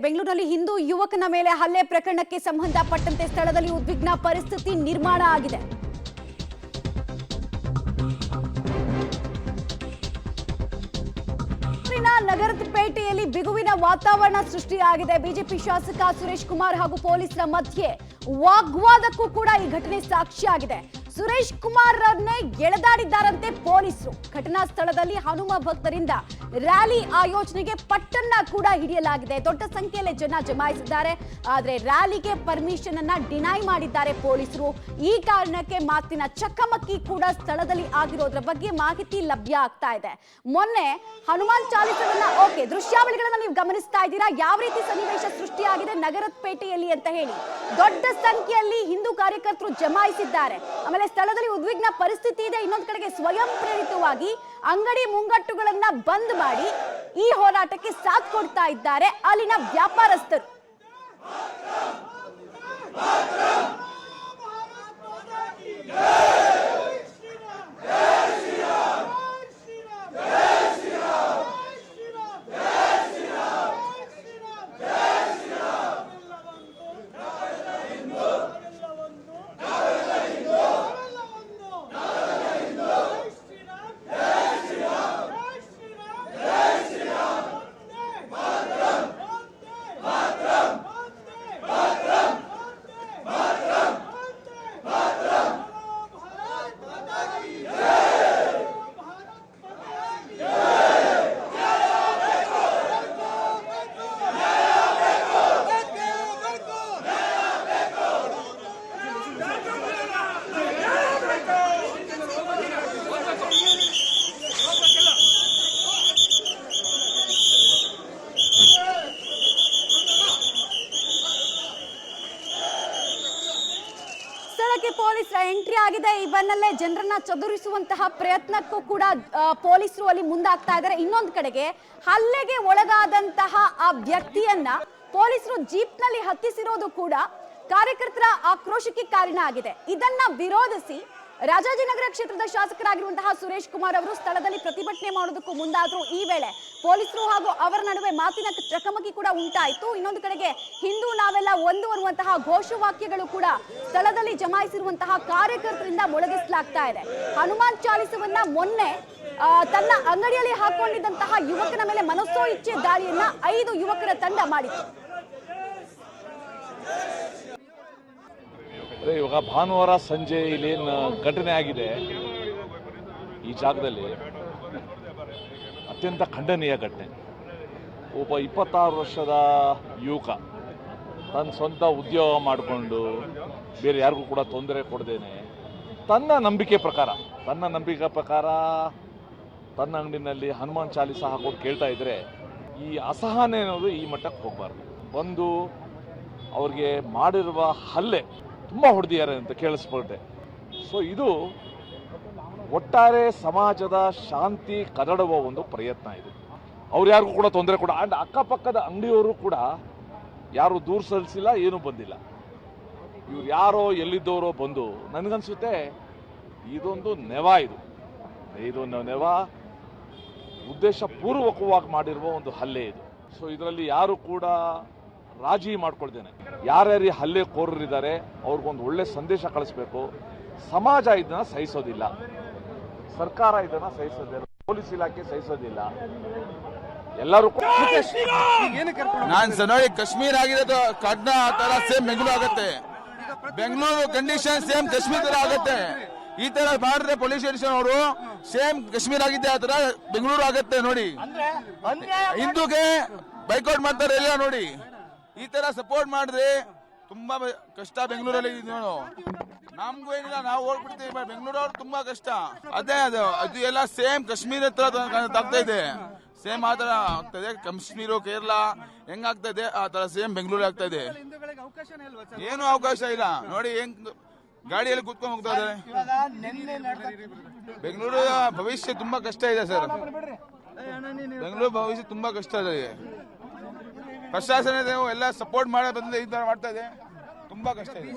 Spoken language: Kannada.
ಬೆಂಗಳೂರಿನಲ್ಲಿ ಹಿಂದೂ ಯುವಕನ ಮೇಲೆ ಹಲ್ಲೆ ಪ್ರಕರಣಕ್ಕೆ ಸಂಬಂಧಪಟ್ಟಂತೆ ಸ್ಥಳದಲ್ಲಿ ಉದ್ವಿಗ್ನ ಪರಿಸ್ಥಿತಿ ನಿರ್ಮಾಣ ಆಗಿದೆ. ನಗರಪೇಟೆಯಲ್ಲಿ ಬಿಗುವಿನ ವಾತಾವರಣ ಸೃಷ್ಟಿಯಾಗಿದೆ. ಬಿಜೆಪಿ ಶಾಸಕ ಸುರೇಶ್ ಕುಮಾರ್ ಹಾಗೂ ಪೊಲೀಸರ ಮಧ್ಯೆ ವಾಗ್ವಾದಕ್ಕೂ ಕೂಡ ಈ ಘಟನೆ ಸಾಕ್ಷಿಯಾಗಿದೆ. ಸುರೇಶ್ ಕುಮಾರ್ ರನ್ನೇ ಎಳೆದಾಡಿದ್ದಾರಂತೆ ಪೊಲೀಸರು. ಘಟನಾ ಸ್ಥಳದಲ್ಲಿ ಹನುಮ ಭಕ್ತರಿಂದ ರ್ಯಾಲಿ ಆಯೋಜನೆಗೆ ಪಟ್ಟನ್ನ ಕೂಡ ಹಿಡಿಯಲಾಗಿದೆ. ದೊಡ್ಡ ಸಂಖ್ಯೆಯಲ್ಲಿ ಜನ ಜಮಾಯಿಸಿದ್ದಾರೆ. ಆದರೆ ರ್ಯಾಲಿಗೆ ಪರ್ಮಿಷನ್ ಅನ್ನ ಡಿನೈ ಮಾಡಿದ್ದಾರೆ ಪೊಲೀಸರು. ಈ ಕಾರಣಕ್ಕೆ ಮಾತಿನ ಚಕಮಕಿ ಕೂಡ ಸ್ಥಳದಲ್ಲಿ ಆಗಿರೋದ್ರ ಬಗ್ಗೆ ಮಾಹಿತಿ ಲಭ್ಯ ಆಗ್ತಾ ಇದೆ. ಮೊನ್ನೆ ಹನುಮಾನ್ ಚಾಲಿಸವನ್ನ ದೃಶ್ಯಾವಳಿಗಳನ್ನ ನೀವು ಗಮನಿಸ್ತಾ ಇದ್ದೀರಾ. ಯಾವ ರೀತಿ ಸನ್ನಿವೇಶ ಸೃಷ್ಟಿಯಾಗಿದೆ ನಗರಪೇಟೆಯಲ್ಲಿ ಅಂತ ಹೇಳಿ ದೊಡ್ಡ ಸಂಖ್ಯೆಯಲ್ಲಿ ಹಿಂದೂ ಕಾರ್ಯಕರ್ತರು ಜಮಾಯಿಸಿದ್ದಾರೆ. ಆಮೇಲೆ ಸ್ಥಳದಲ್ಲಿ ಉದ್ವಿಗ್ನ ಪರಿಸ್ಥಿತಿ ಇದೆ. ಇನ್ನೊಂದು ಕಡೆಗೆ ಸ್ವಯಂ ಪ್ರೇರಿತವಾಗಿ ಅಂಗಡಿ ಮುಂಗಟ್ಟುಗಳನ್ನ ಬಂದ್ ಮಾಡಿ ಈ ಹೋರಾಟಕ್ಕೆ ಸಾಥ್ ಕೊಡ್ತಾ ಇದ್ದಾರೆ ಅಲ್ಲಿನ ವ್ಯಾಪಾರಸ್ಥರು. ಪೊಲೀಸರ ಎಂಟ್ರಿ ಆಗಿದೆ. ಈ ಬೆನ್ನಲ್ಲೇ ಜನರನ್ನ ಚದುರಿಸುವಂತಹ ಪ್ರಯತ್ನಕ್ಕೂ ಕೂಡ ಪೊಲೀಸರು ಅಲ್ಲಿ ಮುಂದಾಗ್ತಾ ಇದ್ದಾರೆ. ಇನ್ನೊಂದು ಕಡೆಗೆ ಹಲ್ಲೆಗೆ ಒಳಗಾದಂತಹ ಆ ವ್ಯಕ್ತಿಯನ್ನ ಪೊಲೀಸರು ಜೀಪ್ ನಲ್ಲಿ ಹತ್ತಿಸಿರೋದು ಕೂಡ ಕಾರ್ಯಕರ್ತರ ಆಕ್ರೋಶಕ್ಕೆ ಕಾರಣ ಆಗಿದೆ. ಇದನ್ನ ವಿರೋಧಿಸಿ ರಾಜಾಜಿನಗರ ಕ್ಷೇತ್ರದ ಶಾಸಕರಾಗಿರುವಂತಹ ಸುರೇಶ್ ಕುಮಾರ್ ಅವರು ಸ್ಥಳದಲ್ಲಿ ಪ್ರತಿಭಟನೆ ಮಾಡೋದಕ್ಕೂ ಮುಂದಾದ್ರು. ಈ ವೇಳೆ ಪೊಲೀಸರು ಹಾಗೂ ಅವರ ನಡುವೆ ಮಾತಿನ ಚಕಮಕಿ ಕೂಡ ಉಂಟಾಯಿತು. ಇನ್ನೊಂದು ಕಡೆಗೆ ಹಿಂದೂ ನಾವೆಲ್ಲ ಒಂದು ಅನ್ನುವಂತಹ ಘೋಷವಾಕ್ಯಗಳು ಕೂಡ ಸ್ಥಳದಲ್ಲಿ ಜಮಾಯಿಸಿರುವಂತಹ ಕಾರ್ಯಕರ್ತರಿಂದ ಮೊಳಗಿಸಲಾಗ್ತಾ ಇದೆ. ಹನುಮಾನ್ ಚಾಲಿಸವನ್ನ ಮೊನ್ನೆ ತನ್ನ ಅಂಗಡಿಯಲ್ಲಿ ಹಾಕೊಂಡಿದ್ದಂತಹ ಯುವಕನ ಮೇಲೆ ಮನಸೋ ಇಚ್ಛೆ ದಾಳಿಯನ್ನ 5 ಯುವಕರ ತಂಡ ಮಾಡಿತು. ಇವಾಗ ಭಾನುವಾರ ಸಂಜೆ ಇಲ್ಲೇನು ಘಟನೆ ಆಗಿದೆ ಈ ಜಾಗದಲ್ಲಿ ಅತ್ಯಂತ ಖಂಡನೀಯ ಘಟನೆ. ಒಬ್ಬ 26 ವರ್ಷದ ಯುವಕ ತನ್ನ ಸ್ವಂತ ಉದ್ಯೋಗ ಮಾಡಿಕೊಂಡು ಬೇರೆ ಯಾರಿಗೂ ಕೂಡ ತೊಂದರೆ ಕೊಡದೇನೆ ತನ್ನ ನಂಬಿಕೆ ಪ್ರಕಾರ ತನ್ನ ಅಂಗಡಿನಲ್ಲಿ ಹನುಮಾನ್ ಚಾಲಿಸ ಹಾಕೊಂಡು ಕೇಳ್ತಾ ಇದ್ರೆ ಈ ಅಸಹನೆ ಅನ್ನೋದು ಈ ಮಟ್ಟಕ್ಕೆ ಹೋಗಬಾರ್ದು. ಬಂದು ಅವ್ರಿಗೆ ಮಾಡಿರುವ ಹಲ್ಲೆ ತುಂಬ ಹೊಡೆದಿದ್ದಾರೆ ಅಂತ ಕೇಳಿಸ್ಕೊಂಡೆ. ಸೊ ಇದು ಒಟ್ಟಾರೆ ಸಮಾಜದ ಶಾಂತಿ ಕದಡುವ ಒಂದು ಪ್ರಯತ್ನ ಇದು. ಅವ್ರು ಯಾರಿಗೂ ಕೂಡ ತೊಂದರೆ ಕೊಡ ಅಂಡ್ ಅಕ್ಕಪಕ್ಕದ ಅಂಗಡಿಯವರು ಕೂಡ ಯಾರು ದೂರ ಸಲ್ಲಿಸಿಲ್ಲ, ಏನೂ ಬಂದಿಲ್ಲ. ಇವ್ರು ಯಾರೋ ಎಲ್ಲಿದ್ದವರೋ ಬಂದು ನನಗನ್ಸುತ್ತೆ ಇದೊಂದು ನೆವ, ಇದು ನೆವ ಉದ್ದೇಶ ಪೂರ್ವಕವಾಗಿ ಮಾಡಿರುವ ಒಂದು ಹಲ್ಲೆ ಇದು. ಸೊ ಇದರಲ್ಲಿ ಯಾರು ಕೂಡ ರಾಜಿ ಮಾಡ್ಕೊಳ್ತೇನೆ. ಯಾರ್ಯಾರು ಹಲ್ಲೆ ಕೋರರಿದ್ದಾರೆ ಅವ್ರಿಗೊಂದು ಒಳ್ಳೆ ಸಂದೇಶ ಕಳಿಸ್ಬೇಕು. ಸಮಾಜ ಇದನ್ನ ಸಹಿಸೋದಿಲ್ಲ, ಸರ್ಕಾರ ಇದನ್ನ ಸಹಿಸೋದಿಲ್ಲ, ಪೊಲೀಸ್ ಇಲಾಖೆ ಸಹಿಸೋದಿಲ್ಲ. ಎಲ್ಲರೂ ನಾನು ನೋಡಿ ಕಾಶ್ಮೀರ್ ಆಗಿರೋದು ಕಡ್ನ ತರ ಸೇಮ್ ಬೆಂಗಳೂರು ಆಗುತ್ತೆ. ಬೆಂಗಳೂರು ಕಂಡೀಷನ್ ಸೇಮ್ ಕಾಶ್ಮೀರ್ ತರ ಆಗುತ್ತೆ. ಈ ತರ ಮಾಡಿದ್ರೆ ಪೊಲೀಸ್ ಸ್ಟೇಷನ್ ಅವರು ಸೇಮ್ ಕಾಶ್ಮೀರ್ ಆಗಿದ್ದೆ ಆ ತರ ಬೆಂಗಳೂರು ಆಗುತ್ತೆ. ನೋಡಿ ಹಿಂದೂಗೆ ಬೈಕೌಟ್ ಮಾಡ್ತಾರೆ ಎಲ್ಲ. ನೋಡಿ ಈ ತರ ಸಪೋರ್ಟ್ ಮಾಡಿದ್ರೆ ತುಂಬಾ ಕಷ್ಟ ಬೆಂಗಳೂರಲ್ಲಿ. ನಮ್ಗೂ ಏನಿಲ್ಲ, ನಾವು ಹೋಗ್ಬಿಡ್ತೀವಿ. ಬೆಂಗಳೂರವ್ರು ತುಂಬಾ ಕಷ್ಟ. ಅದೇ ಅದು ಎಲ್ಲ ಸೇಮ್ ಕಾಶ್ಮೀರ ಹತ್ರ ಆಗ್ತಾ ಇದೆ. ಸೇಮ್ ಆ ತರ ಆಗ್ತಾ ಇದೆ. ಕಾಶ್ಮೀರ ಕೇರಳ ಹೆಂಗಾಗ್ತಾ ಇದೆ ಆ ತರ ಸೇಮ್ ಬೆಂಗಳೂರು ಆಗ್ತಾ ಇದೆ. ಏನು ಅವಕಾಶ ಇಲ್ಲ. ನೋಡಿ ಹೆಂಗ್ ಗಾಡಿಯಲ್ಲಿ ಕೂತ್ಕೊಂಡು ಹೋಗ್ತಾ ಇದ್ದಾರೆ. ಬೆಂಗಳೂರು ಭವಿಷ್ಯ ತುಂಬಾ ಕಷ್ಟ ಇದೆ ಸರ್. ಬೆಂಗಳೂರು ಭವಿಷ್ಯ ತುಂಬಾ ಕಷ್ಟ ಇದೆ. ಪ್ರಶಾಸನ ಎಲ್ಲ ಸಪೋರ್ಟ್ ಮಾಡಿ ಬಂದ್ರೆ ಈ ತರ ಮಾಡ್ತಾ ಇದೆ. ತುಂಬಾ ಕಷ್ಟ ಇದೆ.